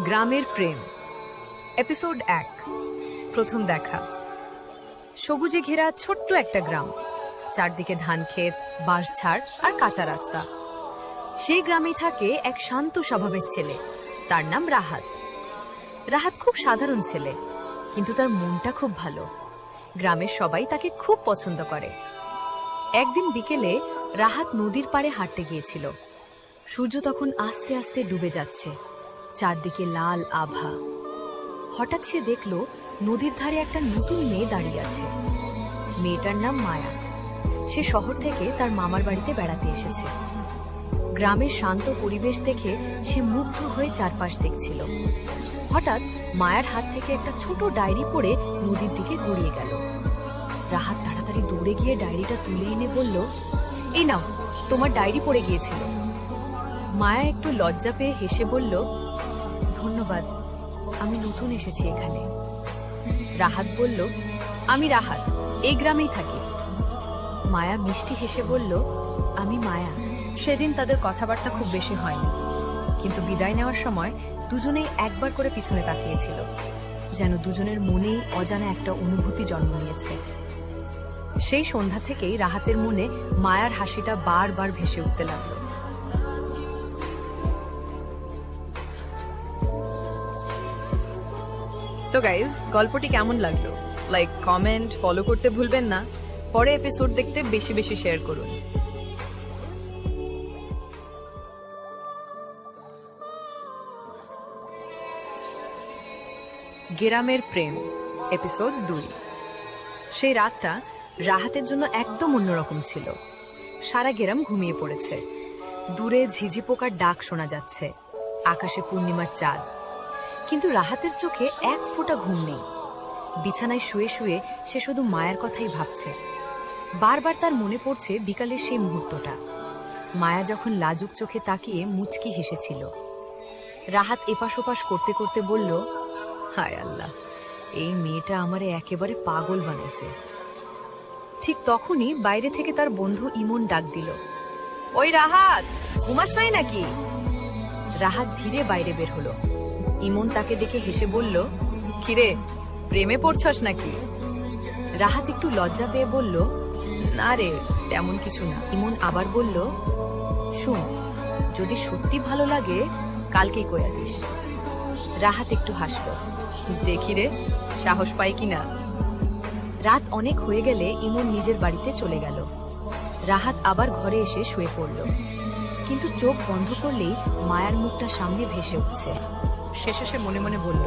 গ্রামের প্রেম এপিসোড 1। প্রথম দেখা। সবুজে ঘেরা ছোট্ট একটা গ্রাম, চারদিকে ধান ক্ষেত, বাঁশঝাড় আর কাঁচা রাস্তা। সেই গ্রামেই থাকে এক শান্ত স্বভাবের ছেলে, তার নাম রাহাত। রাহাত খুব সাধারণ ছেলে, কিন্তু তার মনটা খুব ভালো। গ্রামের সবাই তাকে খুব পছন্দ করে। একদিন বিকেলে রাহাত নদীর পাড়ে হাঁটতে গিয়েছিল। সূর্য তখন আস্তে আস্তে ডুবে যাচ্ছে, চারদিকে লাল আভা। হঠাৎ সে দেখল নদীর ধারে একটা নতুন মেয়ে দাঁড়িয়ে আছে। মেয়েটার নাম মায়া। সে শহর থেকে তার মামার বাড়িতে বেড়াতে এসেছে। গ্রামের শান্ত পরিবেশ দেখে সে মুগ্ধ হয়ে চারপাশ দেখছিল। হঠাৎ মায়ার হাত থেকে একটা ছোট ডায়েরি পড়ে নদীর দিকে গড়িয়ে গেল। রাহাত তাড়াতাড়ি দৌড়ে গিয়ে ডায়েরিটা তুলে এনে বলল, এই নাও, তোমার ডায়েরি পড়ে গিয়েছিল। মায়া একটু লজ্জা পেয়ে হেসে বলল, ধন্যবাদ, আমি নতুন এসেছি এখানে। রাহাত বলল, আমি রাহাত, এই গ্রামেই থাকি। মায়া মিষ্টি হেসে বলল, আমি মায়া। সেদিন তাদের কথাবার্তা খুব বেশি হয়নি, কিন্তু বিদায় নেওয়ার সময় দুজনেই একবার করে পিছনে তাকিয়েছিল, যেন দুজনের মনেই অজানা একটা অনুভূতি জন্ম নিয়েছে। সেই সন্ধ্যা থেকেই রাহাতের মনে মায়ার হাসিটা বারবার ভেসে উঠতে লাগলো। তো গাইজ, গল্পটি কেমন লাগলো? লাইক, কমেন্ট, ফলো করতে ভুলবেন না। পরে এপিসোড দেখতে বেশি বেশি শেয়ার করুন। গ্রামের প্রেম এপিসোড 2। সেই রাতটা রাহাতের জন্য একদম অন্যরকম ছিল। সারা গ্রাম ঘুমিয়ে পড়েছে। দূরে ঝিঝি পোকার ডাক শোনা যাচ্ছে, আকাশে পূর্ণিমার চাঁদ। কিন্তু রাহাতের চোখে এক ফোঁটা ঘুম নেই। বিছানায় শুয়ে শুয়ে সে শুধু মায়ের কথাই ভাবছে। বারবার তার মনে পড়ছে বিকালের সেই মুহূর্তটা। মায়া যখন লাজুক চোখে তাকিয়ে মুচকি হেসেছিল। রাহাত এপাশ ওপাশ করতে করতে বলল, হায় আল্লাহ, এই মেয়েটা আমারে একেবারে পাগল বানাইছে। ঠিক তখনই বাইরে থেকে তার বন্ধু ইমন ডাক দিল, ওই রাহাত, ঘুমাস নাই নাকি? রাহাত ধীরে বাইরে বের হলো। ইমন তাকে দেখে হেসে বলল, কিরে, প্রেমে পড়ছস নাকি? রাহাত একটু লজ্জা পেয়ে বলল, না রে, তেমন কিছু না। ইমন আবার বলল, শুন, যদি সত্যি ভালো লাগে কালকেই কইয়া দিস। রাহাত একটু হাসল, দেখি রে, সাহস পাই কিনা। রাত অনেক হয়ে গেলে ইমন নিজের বাড়িতে চলে গেল। রাহাত আবার ঘরে এসে শুয়ে পড়ল, কিন্তু চোখ বন্ধ করলেই মায়ার মুখটা সামনে ভেসে উঠছে। শেষে সে মনে মনে বলল,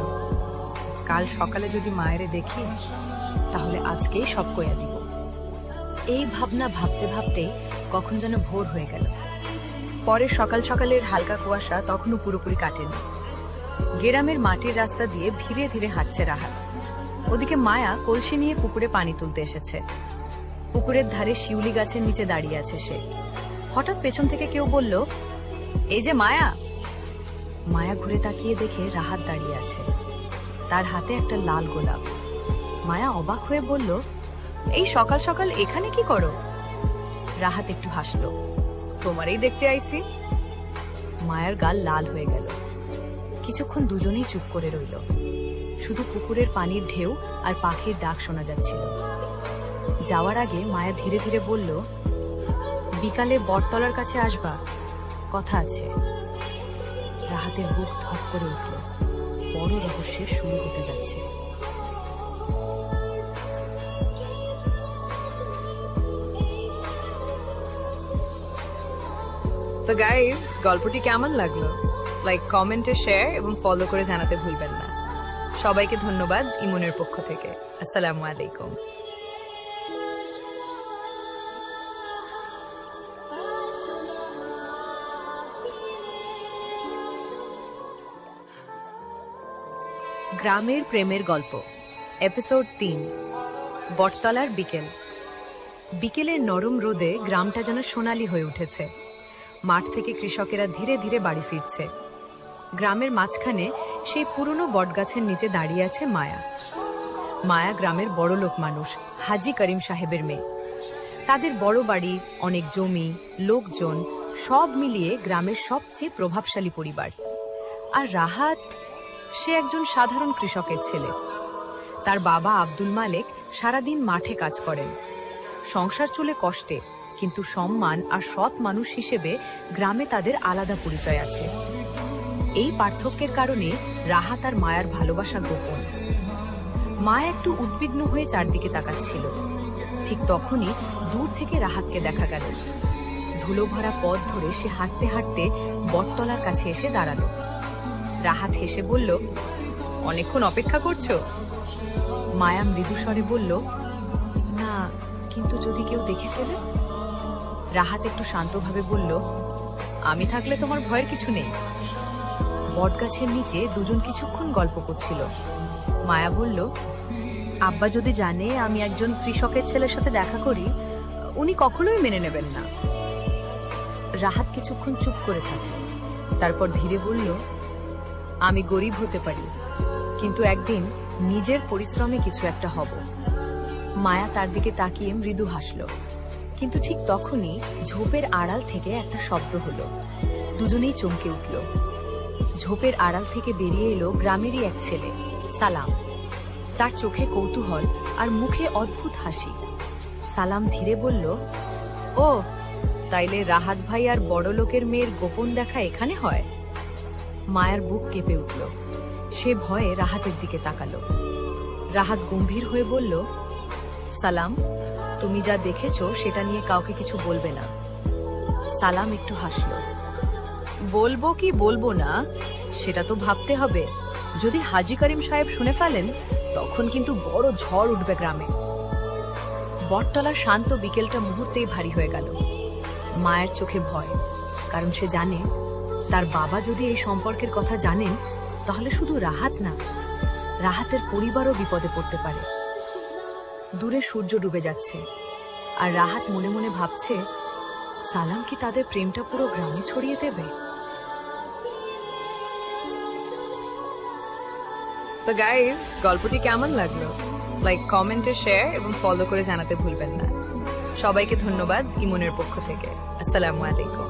কাল সকালে যদি মায়েরে দেখি তাহলে আজকেই সব কইয়া দিব। এই ভাবনা ভাবতে ভাবতে কখন যেন ভোর হয়ে গেল। পরে সকাল সকালের হালকা কুয়াশা তখনও পুরোপুরি কাটেনি। গ্রামের মাটির রাস্তা দিয়ে ধীরে ধীরে হাঁটছে রাহাত। ওদিকে মায়া কলসি নিয়ে পুকুরে পানি তুলতে এসেছে। পুকুরের ধারে শিউলি গাছের নিচে দাঁড়িয়ে আছে সে। হঠাৎ পেছন থেকে কেউ বলল, এই যে মায়া। মায়া ঘুরে তাকিয়ে দেখে রাহাত দাঁড়িয়ে আছে, তার হাতে একটা লাল গোলাপ। মায়া অবাক হয়ে বলল, এই সকাল সকাল এখানে কি করো? রাহাত একটু হাসল, তোমারই দেখতে আইছি। মায়ার গাল লাল হয়ে গেল। কিছুক্ষণ দুজনেই চুপ করে রইল। শুধু পুকুরের পানির ঢেউ আর পাখির ডাক শোনা যাচ্ছিল। যাওয়ার আগে মায়া ধীরে ধীরে বলল, বিকালে বটতলার কাছে আসবা, কথা আছে। রাহাতের বুক ধক করে উঠল। বড় রহস্যের শুরু হতে যাচ্ছে। তো গাইস, গল্পটি কেমন লাগলো? লাইক, কমেন্টে শেয়ার এবং ফলো করে জানাতে ভুলবেন না। সবাইকে ধন্যবাদ ইমনের পক্ষ থেকে। আসসালামু আলাইকুম। গ্রামের প্রেমের গল্প এপিসোড 3। বটতলার বিকেল। বিকেলের নরম রোদে গ্রামটা যেন সোনালী হয়ে উঠেছে। মাঠ থেকে কৃষকেরা ধীরে ধীরে বাড়ি ফিরছে। গ্রামের মাঝখানে সেই পুরনো বটগাছের নিচে দাঁড়িয়ে আছে মায়া। মায়া গ্রামের বড়লোক মানুষ, হাজী করিম সাহেবের মেয়ে। তাদের বড় বাড়ি, অনেক জমি, লোকজন, সব মিলিয়ে গ্রামের সবচেয়ে প্রভাবশালী পরিবার। আর রাহাত, সে একজন সাধারণ কৃষকের ছেলে। তার বাবা আব্দুল মালেক সারাদিন মাঠে কাজ করেন। সংসার চলে কষ্টে, কিন্তু সম্মান আর সৎ মানুষ হিসেবে গ্রামে তাদের আলাদা পরিচয় আছে। এই পার্থক্যের কারণে রাহাত আর মায়ার ভালোবাসা গোপন। মা একটু উদ্বিগ্ন হয়ে চারদিকে তাকাচ্ছিল। ঠিক তখনই দূর থেকে রাহাতকে দেখা গেল। ধুলো ভরা পথ ধরে সে হাঁটতে হাঁটতে বটতলার কাছে এসে দাঁড়ালো। রাহাত হেসে বলল, অনেকক্ষণ অপেক্ষা করছো? মায়া মৃদুস্বরে বলল, না, কিন্তু যদি কেউ দেখে ফেলে? রাহাত একটু শান্তভাবে বলল, আমি থাকলে তোমার ভয়ের কিছু নেই। বটগাছের নিচে দুজন কিছুক্ষণ গল্প করছিল। মায়া বলল, আব্বা যদি জানে আমি একজন কৃষকের ছেলের সাথে দেখা করি, উনি কখনোই মেনে নেবেন না। রাহাত কিছুক্ষণ চুপ করে থাকে, তারপর ধীরে বলল, আমি গরিব হতে পারি, কিন্তু একদিন নিজের পরিশ্রমে কিছু একটা হব। মায়া তার দিকে তাকিয়ে মৃদু হাসল। কিন্তু ঠিক তখনই ঝোপের আড়াল থেকে একটা শব্দ হলো। দুজনেই চমকে উঠল। ঝোপের আড়াল থেকে বেরিয়ে এলো গ্রামেরই এক ছেলে, সালাম। তার চোখে কৌতূহল আর মুখে অদ্ভুত হাসি। সালাম ধীরে বলল, ও, তাইলে রাহাত ভাই আর বড় লোকের মেয়ের গোপন দেখা এখানে হয়? মায়ার বুক কেঁপে উঠল। সে ভয়ে রাহাতের দিকে তাকালো। রাহাত গম্ভীর হয়ে বলল, সালাম, তুমি যা দেখেছো সেটা নিয়ে কাউকে কিছু বলবে না। সালাম একটু হাসল। বলবো কি বলবো না সেটা তো ভাবতে হবে। যদি হাজী করিম সাহেব শুনে ফেলেন, তখন কিন্তু বড় ঝড় উঠবে গ্রামে। বটতলার শান্ত বিকেলটা মুহূর্তেই ভারী হয়ে গেল। মায়ের চোখে ভয়, কারণ সে জানে তার বাবা যদি এই সম্পর্কের কথা জানেন, তাহলে শুধু রাহাত না, রাহাতের পরিবারও বিপদে পড়তে পারে। দূরে সূর্য ডুবে যাচ্ছে, আর রাহাত মনে মনে ভাবছে, সালাম কি তাদের প্রেমটা পুরো গ্রামে ছড়িয়ে দেবে? তো গাইস, গল্পটি কেমন লাগলো? লাইক, কমেন্টে শেয়ার এবং ফলো করে জানাতে ভুলবেন না। সবাইকে ধন্যবাদ ইমনের পক্ষ থেকে। আসসালামু আলাইকুম।